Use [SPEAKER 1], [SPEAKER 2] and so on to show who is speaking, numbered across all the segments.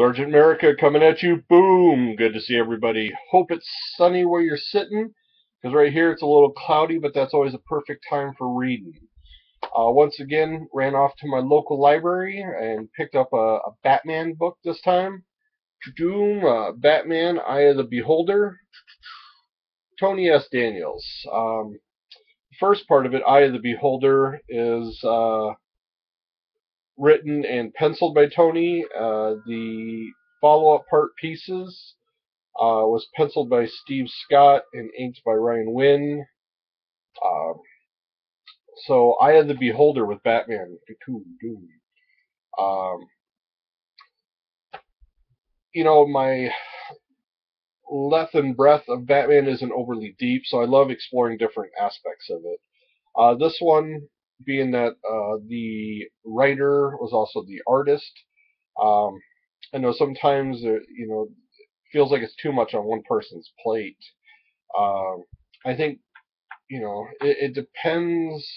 [SPEAKER 1] Sergeant America coming at you. Boom! Good to see everybody. Hope it's sunny where you're sitting, because right here it's a little cloudy, but that's always a perfect time for reading. Once again, ran off to my local library and picked up a Batman book this time. Doom, Batman, Eye of the Beholder, Tony S. Daniels. First part of it, Eye of the Beholder, is written and penciled by Tony. The follow-up part pieces was penciled by Steve Scott and inked by Ryan Wynn. Um, so Eye of the Beholder with Batman. Um, my length and breadth of Batman isn't overly deep, so I love exploring different aspects of it. This one, being that the writer was also the artist, um, I know sometimes feels like it's too much on one person's plate. Um, I think it depends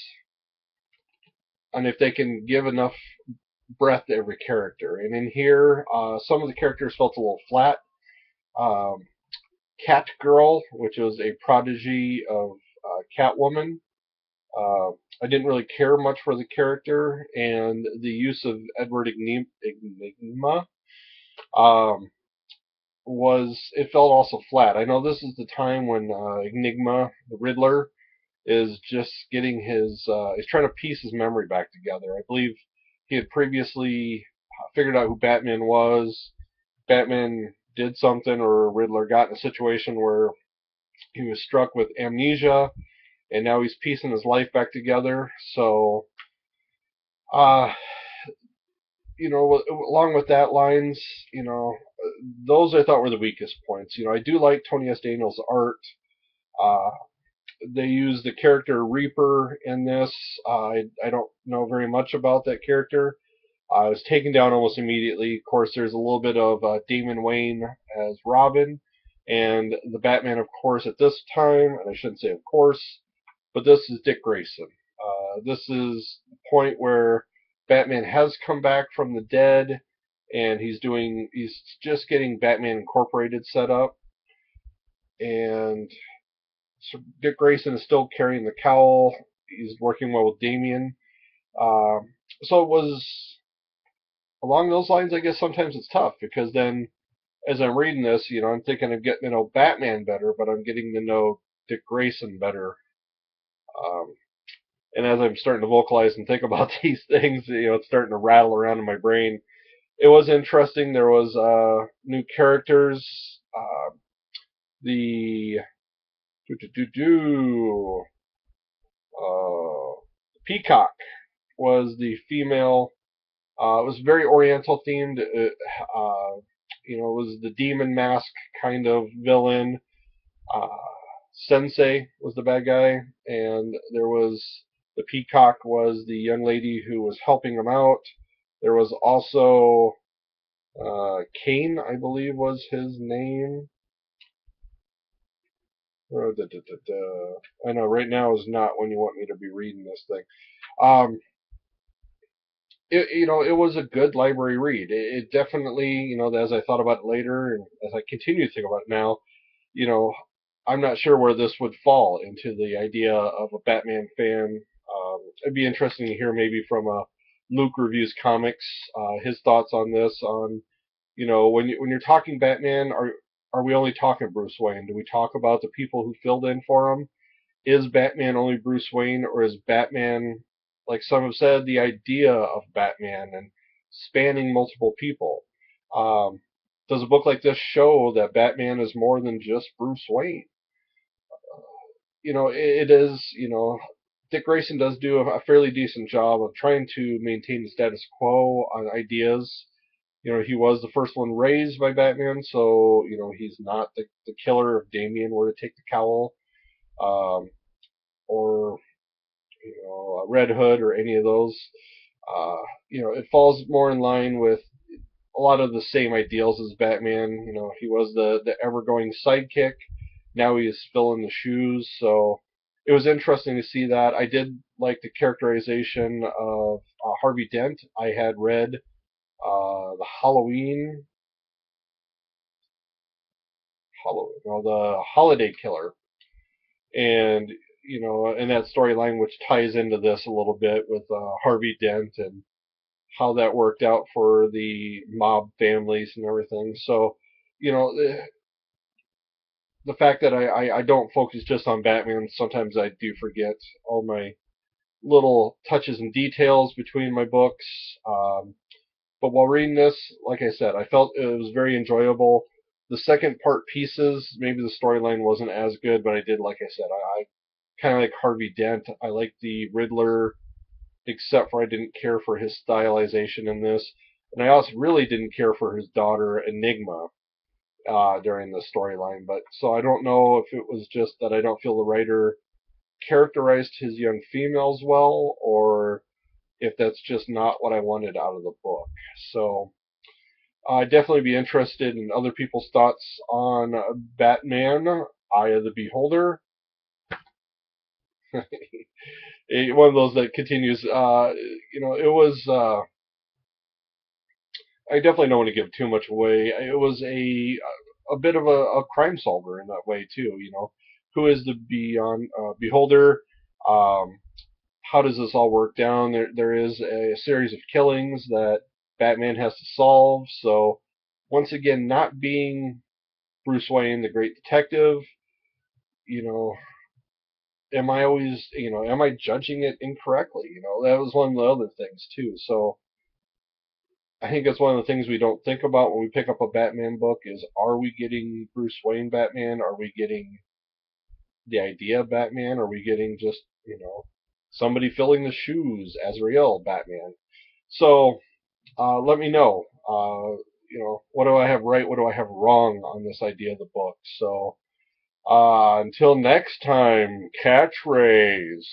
[SPEAKER 1] on if they can give enough breadth to every character. And in here, some of the characters felt a little flat. Um, Catgirl, which was a prodigy of Catwoman, uh, I didn't really care much for the character, and the use of Edward Enigma was it felt also flat. I know this is the time when Enigma, the Riddler, is just getting he's trying to piece his memory back together. I believe he had previously figured out who Batman was. Batman did something, or Riddler got in a situation where he was struck with amnesia, and now he's piecing his life back together. So, uh, along with that lines, you know, those I thought were the weakest points. I do like Tony S. Daniels' art. Uh, they use the character Reaper in this. I don't know very much about that character. I was taken down almost immediately. Of course, there's a little bit of Damon Wayne as Robin, and the Batman, of course, at this time, and I shouldn't say of course, but this is Dick Grayson. This is the point where Batman has come back from the dead, and he's just getting Batman Incorporated set up, and so Dick Grayson is still carrying the cowl. He's working well with Damian. So it was along those lines. I guess sometimes it's tough because then, as I'm reading this, I'm thinking of getting to know Batman better, but I'm getting to know Dick Grayson better. Um, and as I'm starting to vocalize and think about these things, it's starting to rattle around in my brain. It was interesting. There was new characters. The do do do do. Peacock was the female. It was very Oriental themed. It was the demon mask kind of villain. Uh, Sensei was the bad guy, and there was the Peacock was the young lady who was helping him out. There was also Kane, I believe was his name. I know right now is not when you want me to be reading this thing. Um, it was a good library read. It definitely, as I thought about it later and as I continue to think about it now, you know, I'm not sure where this would fall into the idea of a Batman fan. It'd be interesting to hear maybe from Luke Reviews Comics, his thoughts on this. On when you're talking Batman, are we only talking Bruce Wayne? Do we talk about the people who filled in for him? Is Batman only Bruce Wayne, or is Batman, like some have said, the idea of Batman and spanning multiple people? Um, does a book like this show that Batman is more than just Bruce Wayne? It is, Dick Grayson does do a fairly decent job of trying to maintain the status quo on ideas. He was the first one raised by Batman, so, he's not the killer if Damian were to take the cowl. Um, or Red Hood or any of those. Uh, it falls more in line with a lot of the same ideals as Batman. He was the ever going sidekick. Now he is filling the shoes. So it was interesting to see that. I did like the characterization of Harvey Dent. I had read the Halloween. the Holiday Killer, and and that storyline which ties into this a little bit with Harvey Dent and how that worked out for the mob families and everything. So, the fact that I don't focus just on Batman, sometimes I do forget all my little touches and details between my books. But while reading this, like I said, I felt it was very enjoyable. The second part pieces, maybe the storyline wasn't as good, but I did, like I said, I kind of like Harvey Dent. I like the Riddler, except for I didn't care for his stylization in this. And I also really didn't care for his daughter, Enigma, during the storyline. But so I don't know if it was just that I don't feel the writer characterized his young females well, or if that's just not what I wanted out of the book. So I'd definitely be interested in other people's thoughts on Batman, Eye of the Beholder. One of those that continues. It was. I definitely don't want to give too much away. It was a bit of a crime solver in that way too. Who is the Beholder? Um, how does this all work down? There is a series of killings that Batman has to solve. So once again, not being Bruce Wayne, the great detective, you know, am I judging it incorrectly? That was one of the other things too. So I think that's one of the things we don't think about when we pick up a Batman book is, are we getting Bruce Wayne Batman? Are we getting the idea of Batman? Are we getting just, somebody filling the shoes, Azrael Batman? So let me know. What do I have right? What do I have wrong on this idea of the book? So until next time, catchphrase.